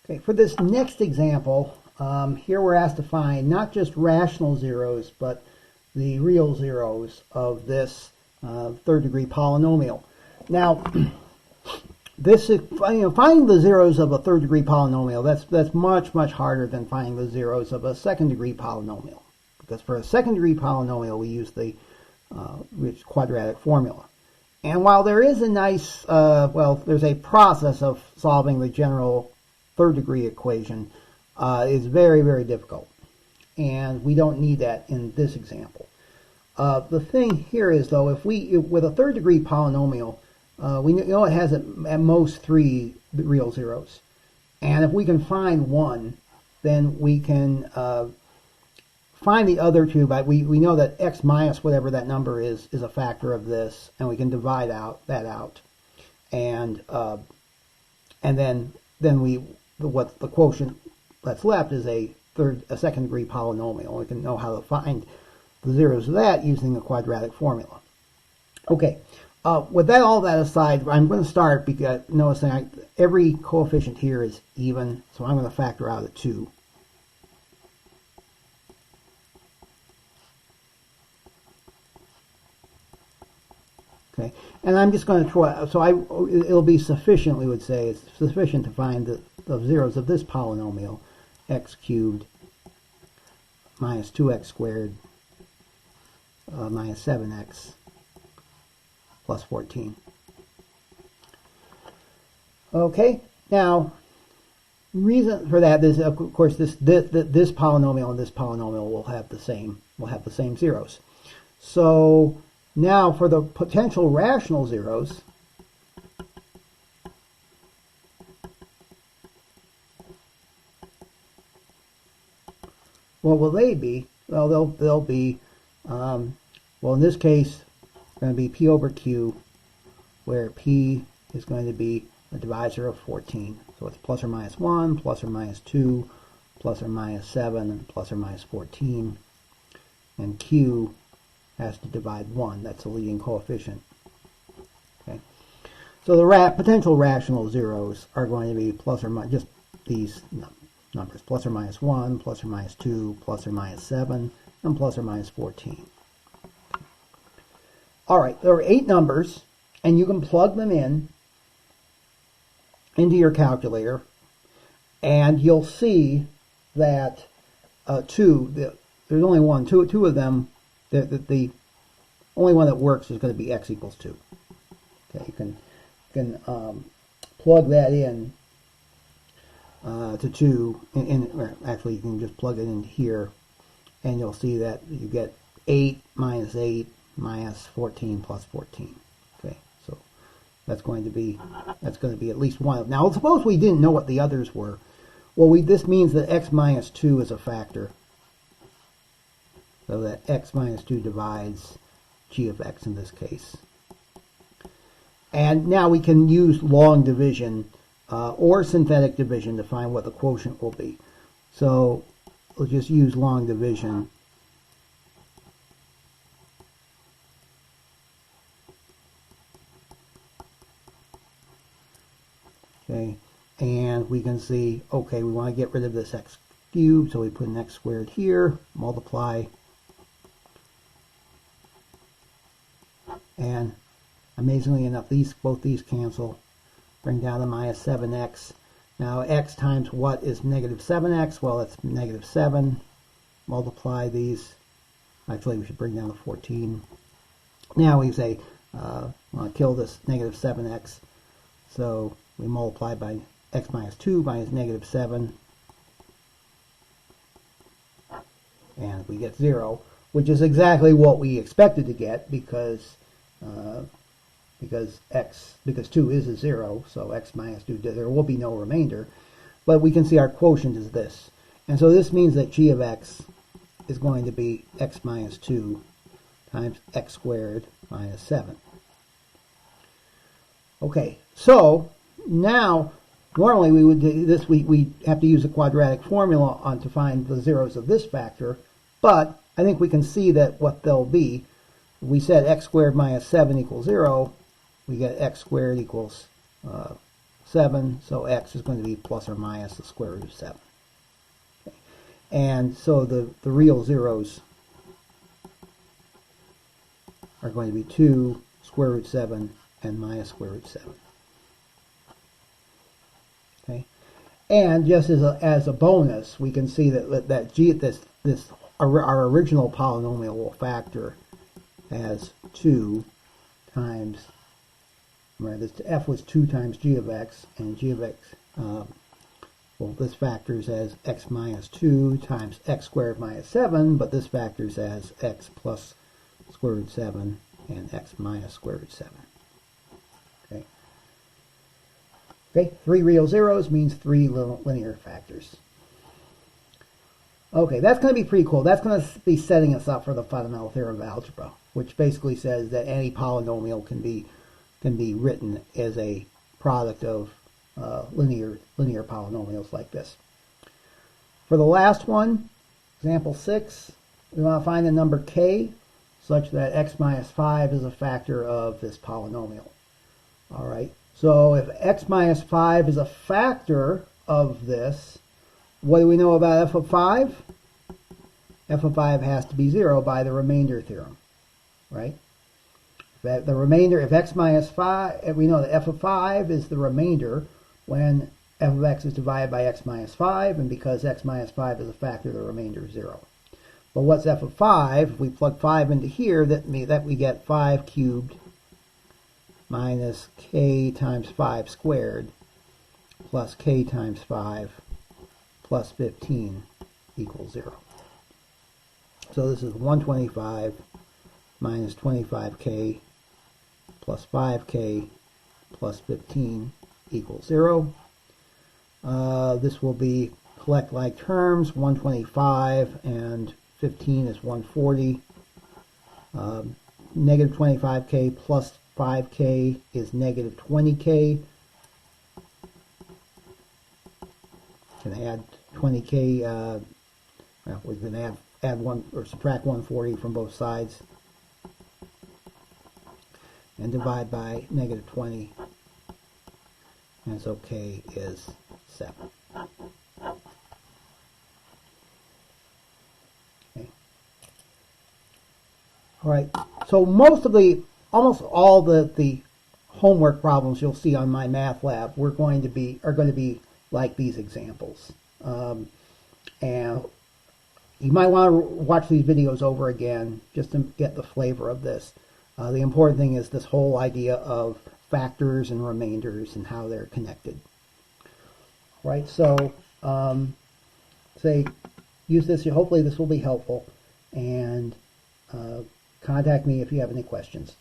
Okay, for this next example, here we're asked to find not just rational zeros, but the real zeros of this third degree polynomial. Now, this is, finding the zeros of a third degree polynomial, that's much harder than finding the zeros of a second degree polynomial. Because for a second degree polynomial, we use the quadratic formula. And while there is a nice, there's a process of solving the general third degree equation, it's very difficult. And we don't need that in this example. The thing here is, though, if with a third degree polynomial, we know it has at most 3 real zeros. And if we can find one, then we can find the other two. But we know that x minus whatever that number is a factor of this, and we can divide that out. And then what the quotient that's left is a second degree polynomial. We can know how to find the zeros of that using the quadratic formula. Okay, with all that aside, I'm going to start because noticing every coefficient here is even, so I'm going to factor out a 2. Okay, and I'm just going to try, it'll be sufficient, we would say, it's sufficient to find the zeros of this polynomial, x cubed minus 2x squared minus 7x plus 14. Okay, now, reason for that is, of course, this polynomial and this polynomial will have the same zeros. So now for the potential rational zeros, what will they be? Well, they'll be, in this case, going to be p over q, where p is going to be a divisor of 14. So it's plus or minus 1, plus or minus 2, plus or minus 7, and plus or minus 14. And q has to divide 1. That's the leading coefficient. Okay. So the potential rational zeros are going to be plus or minus, just these numbers, plus or minus 1, plus or minus 2, plus or minus 7, and plus or minus 14. All right, there are 8 numbers, and you can plug them into your calculator, and you'll see that there's only two of them. The only one that works is going to be x equals 2. Okay, you can plug that in to 2. Actually, you can just plug it in here, and you'll see that you get 8 minus 14 plus 14. Okay, so that's going to be at least one of. Now, suppose we didn't know what the others were. Well, this means that x minus 2 is a factor. So that x minus 2 divides g of x in this case. And now we can use long division or synthetic division to find what the quotient will be. So we'll just use long division. Okay, and we can see, okay, we want to get rid of this x cubed, so we put an x squared here, multiply, and amazingly enough, both these cancel, bring down to minus 7x. Now x times what is negative 7x? Well, it's negative 7. Multiply these. Actually, we should bring down to 14. Now we say, want to kill this negative 7x. So we multiply by x minus 2 minus negative 7. And we get 0, which is exactly what we expected to get because 2 is a 0, so x minus 2, there will be no remainder. But we can see our quotient is this. And so this means that g of x is going to be x minus 2 times x squared minus 7. Okay, so now normally we would do this, we have to use a quadratic formula to find the zeros of this factor, but I think we can see that what they'll be. We said x squared minus 7 equals 0. We get x squared equals 7, so x is going to be plus or minus the square root of 7. Okay. And so the real zeros are going to be 2, square root 7, and minus square root 7. Okay. And just as a bonus, we can see that our original polynomial will factor as 2 times, remember this f was 2 times g of x, and g of x, well, this factors as x minus 2 times x squared minus 7, but this factors as x plus square root 7 and x minus square root 7. Okay. Okay, 3 real zeros means 3 linear factors. Okay, that's going to be pretty cool. That's going to be setting us up for the fundamental theorem of algebra, which basically says that any polynomial can be written as a product of linear polynomials like this. For the last one, example 6, we want to find the number k such that x minus 5 is a factor of this polynomial. All right, so if x minus 5 is a factor of this, what do we know about f of 5? F of 5 has to be 0 by the remainder theorem, right? If x minus 5, we know that f of 5 is the remainder when f of x is divided by x minus 5, and because x minus 5 is a factor, the remainder is 0. But what's f of 5? If we plug 5 into here, that we get 5 cubed minus k times 5 squared plus k times 5 plus 15 equals 0. So this is 125 minus 25k plus 5k plus 15 equals 0. This will be collect like terms. 125 and 15 is 140. Negative 25k plus 5k is negative 20k. Can add 20k. Well, we can add one or subtract 140 from both sides and divide by negative 20, and so k is 7. Okay. All right. So almost all the homework problems you'll see on my math lab are going to be like these examples, and you might want to watch these videos over again just to get the flavor of this. The important thing is this whole idea of factors and remainders and how they're connected. Right, so use this. Hopefully this will be helpful, and contact me if you have any questions.